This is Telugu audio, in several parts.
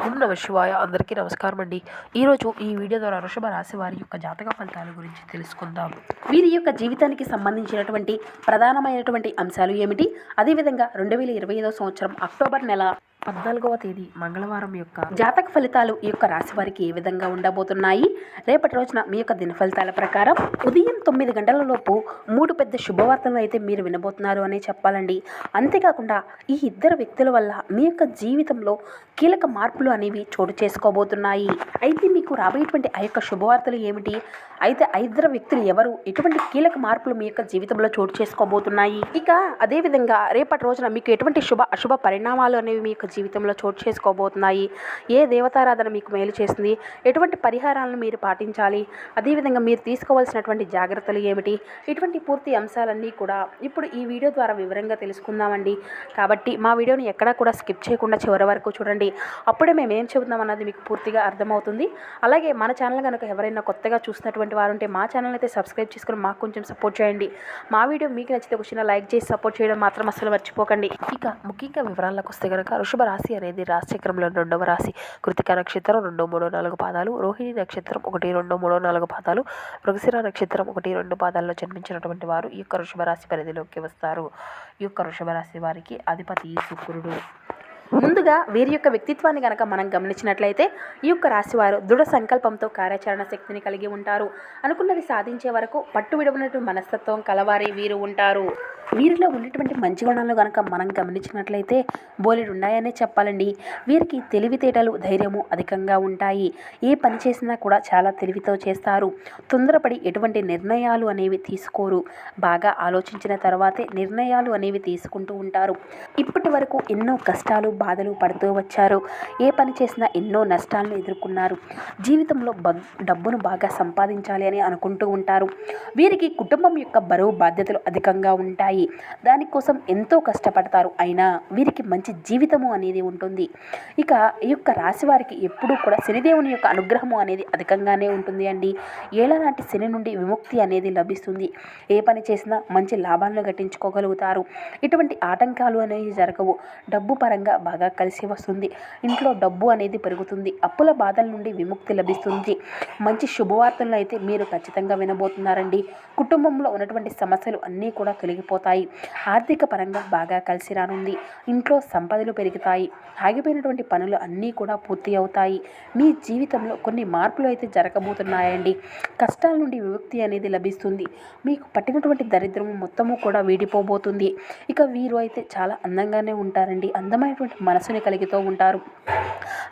ఓం నమ శివాయ. అందరికీ నమస్కారం అండి. ఈరోజు ఈ వీడియో ద్వారా వృషభ రాశి వారి యొక్క జాతక ఫలితాల గురించి తెలుసుకుందాం. వీరి యొక్క జీవితానికి సంబంధించినటువంటి ప్రధానమైనటువంటి అంశాలు ఏమిటి, అదేవిధంగా 2025 సంవత్సరం అక్టోబర్ నెల 14వ తేదీ మంగళవారం యొక్క జాతక ఫలితాలు ఈ యొక్క రాశి వారికి ఏ విధంగా ఉండబోతున్నాయి. రేపటి రోజున మీ యొక్క దిన ఫలితాల ప్రకారం ఉదయం 9 గంటల లోపు 3 పెద్ద శుభవార్తలు అయితే మీరు వినబోతున్నారు అనే చెప్పాలండి. అంతేకాకుండా ఈ ఇద్దరు వ్యక్తుల వల్ల మీ యొక్క జీవితంలో కీలక మార్పులు అనేవి చోటు చేసుకోబోతున్నాయి. అయితే మీకు రాబోయేటువంటి ఆ యొక్క శుభవార్తలు ఏమిటి, అయితే ఆ ఇద్దరు వ్యక్తులు ఎవరు, ఎటువంటి కీలక మార్పులు మీ యొక్క జీవితంలో చోటు చేసుకోబోతున్నాయి, ఇక అదేవిధంగా రేపటి రోజున మీకు ఎటువంటి అశుభ పరిణామాలు అనేవి మీ యొక్క జీవితంలో చోటు చేసుకోబోతున్నాయి, ఏ దేవతారాధన మీకు మేలు చేస్తుంది, ఎటువంటి పరిహారాలను మీరు పాటించాలి, అదేవిధంగా మీరు తీసుకోవాల్సినటువంటి జాగ్రత్తలు ఏమిటి, ఇటువంటి పూర్తి అంశాలన్నీ కూడా ఇప్పుడు ఈ వీడియో ద్వారా వివరంగా తెలుసుకుందామండి. కాబట్టి మా వీడియోని ఎక్కడా కూడా స్కిప్ చేయకుండా చివరి వరకు చూడండి. అప్పుడే మేము ఏం చెబుతున్నాం అన్నది మీకు పూర్తిగా అర్థమవుతుంది. అలాగే మన ఛానల్ కనుక ఎవరైనా కొత్తగా చూసినటువంటి వారు ఉంటే మా ఛానల్ అయితే సబ్స్క్రైబ్ చేసుకుని మాకు కొంచెం సపోర్ట్ చేయండి. మా వీడియో మీకు నచ్చితే ఒక చిన్న లైక్ చేసి సపోర్ట్ చేయడం మాత్రం అసలు మర్చిపోకండి. ఇక ముఖ్యంగా వివరాలకు వస్తే కనుక వృషభ రాశి అనేది రాశిచక్రంలో 2వ రాశి. కృతిక నక్షత్రం 2, 3, 4 పాదాలు, రోహిణి నక్షత్రం 1, 2, 3, 4 పాదాలు, మృగశిర నక్షత్రం 1, 2 పాదాల్లో జన్మించినటువంటి వారు ఈ యొక్క వృషభ రాశి పరిధిలోకి వస్తారు. ఈ యొక్క వృషభ రాశి వారికి అధిపతి శుక్రుడు. ముందుగా వీరి యొక్క వ్యక్తిత్వాన్ని కనుక మనం గమనించినట్లయితే ఈ యొక్క రాశివారు దృఢ సంకల్పంతో కార్యాచరణ శక్తిని కలిగి ఉంటారు. అనుకున్నది సాధించే వరకు పట్టు విడవనటువంటి మనస్తత్వం కలవారి వీరు ఉంటారు. వీరిలో ఉన్నటువంటి మంచి గుణాలను కనుక మనం గమనించినట్లయితే బోలెడు ఉన్నాయనే చెప్పాలండి. వీరికి తెలివితేటలు, ధైర్యము అధికంగా ఉంటాయి. ఏ పని చేసినా కూడా చాలా తెలివితో చేస్తారు. తొందరపడి ఎటువంటి నిర్ణయాలు అనేవి తీసుకోరు. బాగా ఆలోచించిన తర్వాతే నిర్ణయాలు అనేవి తీసుకుంటూ ఉంటారు. ఇప్పటి వరకు ఎన్నో కష్టాలు, బాధలు పడుతూ వచ్చారు. ఏ పని చేసినా ఎన్నో నష్టాలను ఎదుర్కొన్నారు. జీవితంలో డబ్బును బాగా సంపాదించాలి అని అనుకుంటూ ఉంటారు. వీరికి కుటుంబం యొక్క బరువు బాధ్యతలు అధికంగా ఉంటాయి. దానికోసం ఎంతో కష్టపడతారు. అయినా వీరికి మంచి జీవితము అనేది ఉంటుంది. ఇక ఈ యొక్క రాశి వారికి ఎప్పుడూ కూడా శనిదేవుని యొక్క అనుగ్రహము అనేది అధికంగానే ఉంటుంది అండి. ఏళ్ళనాటి శని నుండి విముక్తి అనేది లభిస్తుంది. ఏ పని చేసినా మంచి లాభాలను గట్టించుకోగలుగుతారు. ఇటువంటి ఆటంకాలు అనేవి జరగవు. డబ్బు పరంగా బాగా కలిసి వస్తుంది. ఇంట్లో డబ్బు అనేది పెరుగుతుంది. అప్పుల బాధల నుండి విముక్తి లభిస్తుంది. మంచి శుభవార్తలను అయితే మీరు ఖచ్చితంగా వినబోతున్నారండి. కుటుంబంలో ఉన్నటువంటి సమస్యలు అన్నీ కూడా తొలగిపోతాయి. ఆర్థిక పరంగా బాగా కలిసి రానుంది. ఇంట్లో సంపదలు పెరుగుతాయి. ఆగిపోయినటువంటి పనులు అన్నీ కూడా పూర్తి అవుతాయి. మీ జీవితంలో కొన్ని మార్పులు అయితే జరగబోతున్నాయండి. కష్టాల నుండి విముక్తి అనేది లభిస్తుంది. మీకు పట్టినటువంటి దరిద్రము మొత్తము కూడా వీడిపోబోతుంది. ఇక వీరు అయితే చాలా అందంగానే ఉంటారండి. అందమైనటువంటి మనసుని కలిగితూ ఉంటారు.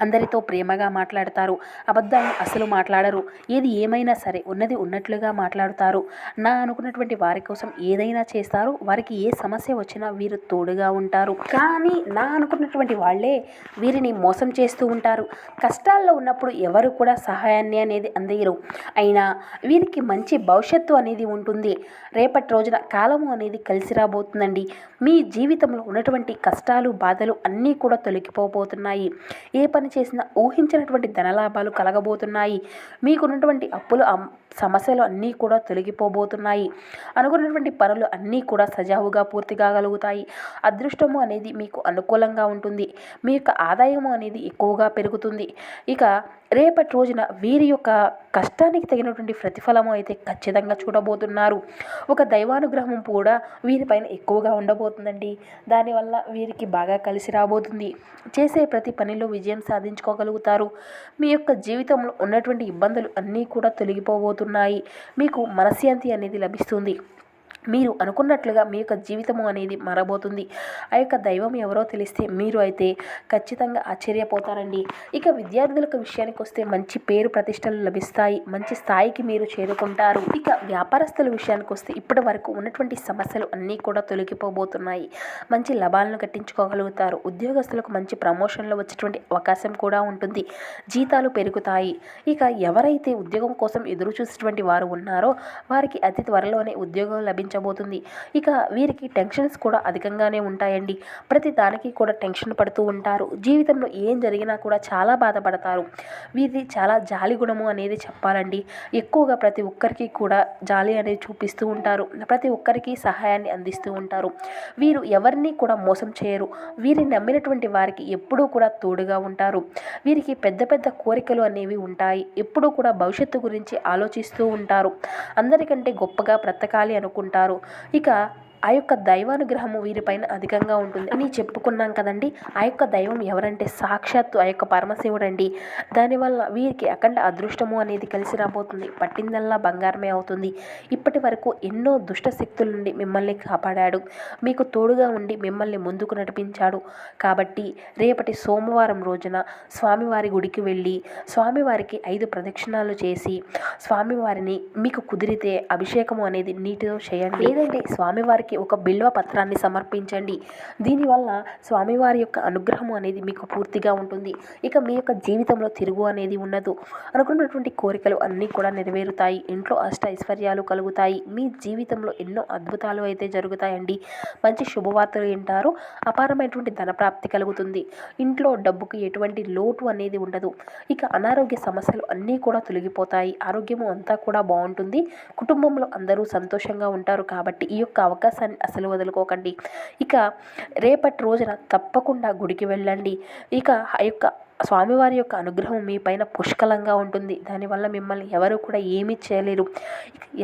అందరితో ప్రేమగా మాట్లాడతారు. అబద్ధాలను అసలు మాట్లాడరు. ఏది ఏమైనా సరే ఉన్నది ఉన్నట్లుగా మాట్లాడుతారు. నా అనుకున్నటువంటి వారి కోసం ఏదైనా చేస్తారు. వారికి ఏ సమస్య వచ్చినా వీరు తోడుగా ఉంటారు. కానీ నా అనుకున్నటువంటి వాళ్ళే వీరిని మోసం చేస్తూ ఉంటారు. కష్టాల్లో ఉన్నప్పుడు ఎవరు కూడా సహాయాన్ని అనేది అందేయరు. అయినా వీరికి మంచి భవిష్యత్తు అనేది ఉంటుంది. రేపటి రోజున కాలము అనేది కలిసి రాబోతుందండి. మీ జీవితంలో ఉన్నటువంటి కష్టాలు, బాధలు అన్నీ కూడా తొలగిపోబోతున్నాయి. ఏ పని చేసినా ఊహించినటువంటి ధనలాభాలు కలగబోతున్నాయి. మీకున్నటువంటి అప్పులు, సమస్యలు అన్నీ కూడా తొలగిపోబోతున్నాయి. అనుకున్నటువంటి పనులు అన్నీ కూడా సజావుగా పూర్తి కాగలుగుతాయి. అదృష్టము అనేది మీకు అనుకూలంగా ఉంటుంది. మీ యొక్క ఆదాయము అనేది ఎక్కువగా పెరుగుతుంది. ఇక రేపటి రోజున వీరి యొక్క కష్టానికి తగినటువంటి ప్రతిఫలము అయితే ఖచ్చితంగా చూడబోతున్నారు. ఒక దైవానుగ్రహం కూడా వీరిపైన ఎక్కువగా ఉండబోతుందండి. దానివల్ల వీరికి బాగా కలిసి రాబోతుంది. చేసే ప్రతి పనిలో విజయం సాధించుకోగలుగుతారు. మీ యొక్క జీవితంలో ఉన్నటువంటి ఇబ్బందులు అన్నీ కూడా తొలగిపోబోతున్నాయి. మీకు మనశ్శాంతి అనేది లభిస్తుంది. మీరు అనుకున్నట్లుగా మీ యొక్క జీవితము అనేది మారబోతుంది. ఆ యొక్క దైవం ఎవరో తెలిస్తే మీరు అయితే ఖచ్చితంగా ఆశ్చర్యపోతారండి. ఇక విద్యార్థులకు విషయానికి వస్తే మంచి పేరు ప్రతిష్టలు లభిస్తాయి. మంచి స్థాయికి మీరు చేరుకుంటారు. ఇక వ్యాపారస్తుల విషయానికి వస్తే ఇప్పటి వరకు ఉన్నటువంటి సమస్యలు అన్నీ కూడా తొలగిపోబోతున్నాయి. మంచి లాభాలను కట్టించుకోగలుగుతారు. ఉద్యోగస్తులకు మంచి ప్రమోషన్లు వచ్చేటువంటి అవకాశం కూడా ఉంటుంది. జీతాలు పెరుగుతాయి. ఇక ఎవరైతే ఉద్యోగం కోసం ఎదురు చూసేటువంటి వారు ఉన్నారో వారికి అతి త్వరలోనే ఉద్యోగం లభించ కనిపించబోతుంది. ఇక వీరికి టెన్షన్స్ కూడా అధికంగానే ఉంటాయండి. ప్రతి దానికి కూడా టెన్షన్ పడుతూ ఉంటారు. జీవితంలో ఏం జరిగినా కూడా చాలా బాధపడతారు. వీరిది చాలా జాలి గుణము అనేది చెప్పాలండి. ఎక్కువగా ప్రతి ఒక్కరికి కూడా జాలి అనేది చూపిస్తూ ఉంటారు. ప్రతి ఒక్కరికి సహాయాన్ని అందిస్తూ ఉంటారు. వీరు ఎవరిని కూడా మోసం చేయరు. వీరిని నమ్మినటువంటి వారికి ఎప్పుడూ కూడా తోడుగా ఉంటారు. వీరికి పెద్ద పెద్ద కోరికలు అనేవి ఉంటాయి. ఎప్పుడూ కూడా భవిష్యత్తు గురించి ఆలోచిస్తూ ఉంటారు. అందరికంటే గొప్పగా బ్రతకాలి అనుకుంటారు. ఇక ఆ యొక్క దైవానుగ్రహము వీరిపైన అధికంగా ఉంటుంది అని చెప్పుకున్నాం కదండి. ఆ యొక్క దైవం ఎవరంటే సాక్షాత్తు ఆ యొక్క పరమశివుడు అండి. దానివల్ల వీరికి అఖండ అదృష్టము అనేది కలిసి రాబోతుంది. పట్టిందల్లా బంగారమే అవుతుంది. ఇప్పటి వరకు ఎన్నో దుష్ట శక్తుల నుండి మిమ్మల్ని కాపాడాడు. మీకు తోడుగా ఉండి మిమ్మల్ని ముందుకు నడిపించాడు. కాబట్టి రేపటి సోమవారం రోజున స్వామివారి గుడికి వెళ్ళి స్వామివారికి 5 ప్రదక్షిణాలు చేసి స్వామివారిని మీకు కుదిరితే అభిషేకము అనేది నీటితో చేయండి. లేదంటే స్వామివారికి ఒక బిల్వ పత్రాన్ని సమర్పించండి. దీనివల్ల స్వామివారి యొక్క అనుగ్రహం అనేది మీకు పూర్తిగా ఉంటుంది. ఇక మీ యొక్క జీవితంలో తిరుగు అనేది ఉండదు. అనుకున్నటువంటి కోరికలు అన్నీ కూడా నెరవేరుతాయి. ఇంట్లో అష్ట ఐశ్వర్యాలు కలుగుతాయి. మీ జీవితంలో ఎన్నో అద్భుతాలు అయితే జరుగుతాయండి. మంచి శుభవార్తలు వింటారు. అపారమైనటువంటి ధనప్రాప్తి కలుగుతుంది. ఇంట్లో డబ్బుకి ఎటువంటి లోటు అనేది ఉండదు. ఇక అనారోగ్య సమస్యలు అన్నీ కూడా తొలగిపోతాయి. ఆరోగ్యము అంతా కూడా బాగుంటుంది. కుటుంబంలో అందరూ సంతోషంగా ఉంటారు. కాబట్టి ఈ యొక్క అవకాశాన్ని అసలు వదులుకోకండి. ఇక రేపటి రోజున తప్పకుండా గుడికి వెళ్ళండి. ఇక ఆ యొక్క స్వామివారి యొక్క అనుగ్రహం మీ పైన పుష్కలంగా ఉంటుంది. దానివల్ల మిమ్మల్ని ఎవరు కూడా ఏమీ చేయలేరు.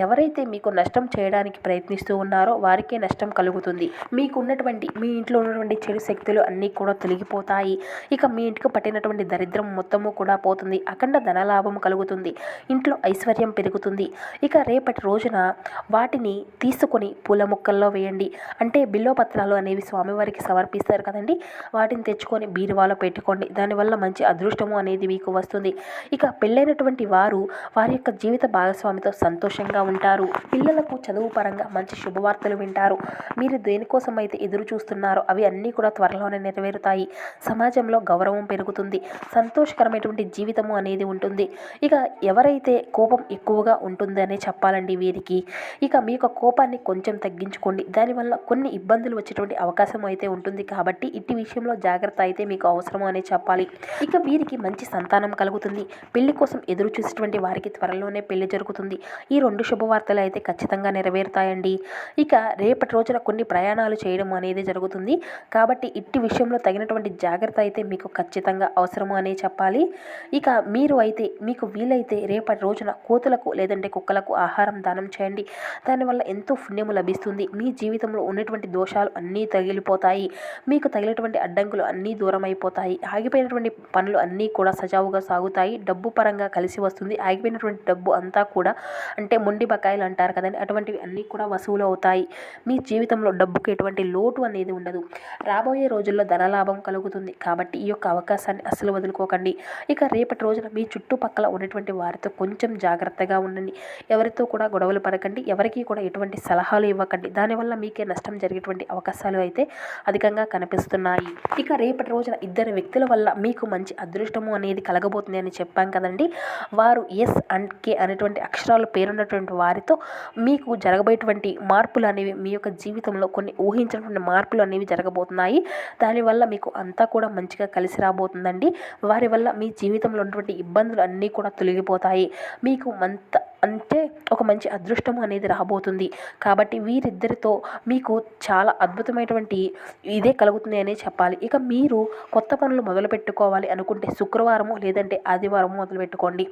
ఎవరైతే మీకు నష్టం చేయడానికి ప్రయత్నిస్తూ ఉన్నారో వారికే నష్టం కలుగుతుంది. మీ ఇంట్లో ఉన్నటువంటి చెడు శక్తులు అన్నీ కూడా తొలగిపోతాయి. ఇక మీ ఇంటికి పట్టినటువంటి దరిద్రం మొత్తము కూడా పోతుంది. అఖండ ధనలాభం కలుగుతుంది. ఇంట్లో ఐశ్వర్యం పెరుగుతుంది. ఇక రేపటి రోజున వాటిని తీసుకొని పూల మొక్కల్లో వేయండి. అంటే బిల్వపత్రాలు అనేవి స్వామివారికి సమర్పిస్తారు కదండి. వాటిని తెచ్చుకొని బీరువాలో పెట్టుకోండి. దానివల్ల మంచి అదృష్టము అనేది మీకు వస్తుంది. ఇక పెళ్ళైనటువంటి వారు వారి యొక్క జీవిత భాగస్వామితో సంతోషంగా ఉంటారు. పిల్లలకు చదువు పరంగా మంచి శుభవార్తలు వింటారు. మీరు దేనికోసం అయితే ఎదురు చూస్తున్నారో అవి అన్నీ కూడా త్వరలోనే నెరవేరుతాయి. సమాజంలో గౌరవం పెరుగుతుంది. సంతోషకరమైనటువంటి జీవితము అనేది ఉంటుంది. ఇక ఎవరైతే కోపం ఎక్కువగా ఉంటుందనే చెప్పాలండి వీరికి. ఇక మీ యొక్క కోపాన్ని కొంచెం తగ్గించుకోండి. దానివల్ల కొన్ని ఇబ్బందులు వచ్చేటువంటి అవకాశం అయితే ఉంటుంది. కాబట్టి ఇట్టి విషయంలో జాగ్రత్త అయితే మీకు అవసరము అనే చెప్పాలి. ఇక వీరికి మంచి సంతానం కలుగుతుంది. పెళ్లి కోసం ఎదురు చూసేటువంటి వారికి త్వరలోనే పెళ్లి జరుగుతుంది. ఈ 2 శుభవార్తలు అయితే ఖచ్చితంగా నెరవేరుతాయండి. ఇక రేపటి రోజున కొన్ని ప్రయాణాలు చేయడం అనేది జరుగుతుంది. కాబట్టి ఇట్టి విషయంలో తగినటువంటి జాగ్రత్త అయితే మీకు ఖచ్చితంగా అవసరము అనే చెప్పాలి. ఇక మీకు వీలైతే రేపటి రోజున కోతులకు లేదంటే కుక్కలకు ఆహారం దానం చేయండి. దానివల్ల ఎంతో పుణ్యము లభిస్తుంది. మీ జీవితంలో ఉన్నటువంటి దోషాలు అన్నీ తగిలిపోతాయి. మీకు తగిలినటువంటి అడ్డంకులు అన్నీ దూరం అయిపోతాయి. ఆగిపోయినటువంటి పనులు అన్నీ కూడా సజావుగా సాగుతాయి. డబ్బు పరంగా కలిసి వస్తుంది. ఆగిపోయినటువంటి డబ్బు అంతా కూడా అంటే మొండి బకాయిలు అంటారు కదండి, అటువంటివి అన్నీ కూడా వసూలు అవుతాయి. మీ జీవితంలో డబ్బుకు ఎటువంటి లోటు అనేది ఉండదు. రాబోయే రోజుల్లో ధనలాభం కలుగుతుంది. కాబట్టి ఈ యొక్క అవకాశాన్ని అస్సలు వదులుకోకండి. ఇక రేపటి రోజున మీ చుట్టుపక్కల ఉన్నటువంటి వారితో కొంచెం జాగ్రత్తగా ఉండండి. ఎవరితో కూడా గొడవలు పడకండి. ఎవరికి కూడా ఎటువంటి సలహాలు ఇవ్వకండి. దానివల్ల మీకే నష్టం జరిగేటువంటి అవకాశాలు అయితే అధికంగా కనిపిస్తున్నాయి. ఇక రేపటి రోజున 2 వ్యక్తుల వల్ల మీకు మంచి అదృష్టము అనేది కలగబోతుంది అని చెప్పాం కదండి. వారు ఎస్ అండ్ కే అనేటువంటి అక్షరాలు పేరున్నటువంటి వారితో మీకు జరగబోయేటువంటి మార్పులు అనేవి మీ యొక్క జీవితంలో కొన్ని ఊహించినటువంటి మార్పులు అనేవి జరగబోతున్నాయి. దానివల్ల మీకు అంతా కూడా మంచిగా కలిసి రాబోతుందండి. వారి వల్ల మీ జీవితంలో ఉన్నటువంటి ఇబ్బందులు అన్నీ కూడా తొలగిపోతాయి. మీకు ఒక మంచి అదృష్టం అనేది రాబోతుంది. కాబట్టి వీరిద్దరితో మీకు చాలా అద్భుతమైనటువంటి ఇదే కలుగుతుంది అనే చెప్పాలి. ఇక మీరు కొత్త పనులు మొదలు పెట్టుకోవాలి అనుకుంటే శుక్రవారము లేదంటే ఆదివారము మొదలు పెట్టుకోండి.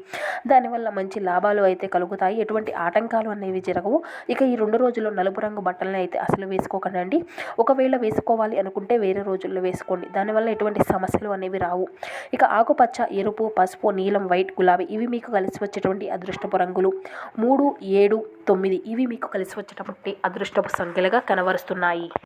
దానివల్ల మంచి లాభాలు అయితే కలుగుతాయి. ఎటువంటి ఆటంకాలు అనేవి జరగవు. ఇక ఈ 2 రోజుల్లో నలుపు రంగు బట్టలను అయితే అసలు వేసుకోకండి. ఒకవేళ వేసుకోవాలి అనుకుంటే వేరే రోజుల్లో వేసుకోండి. దానివల్ల ఎటువంటి సమస్యలు అనేవి రావు. ఇక ఆకుపచ్చ, ఎరుపు, పసుపు, నీలం, వైట్, గులాబీ ఇవి మీకు కలిసి వచ్చేటువంటి అదృష్టపు రంగులు. 3, 7, 9 ఇవి మీకు కలిసి వచ్చేటప్పుడు అదృష్టపు సంఖ్యలుగా కనబరుస్తున్నాయి.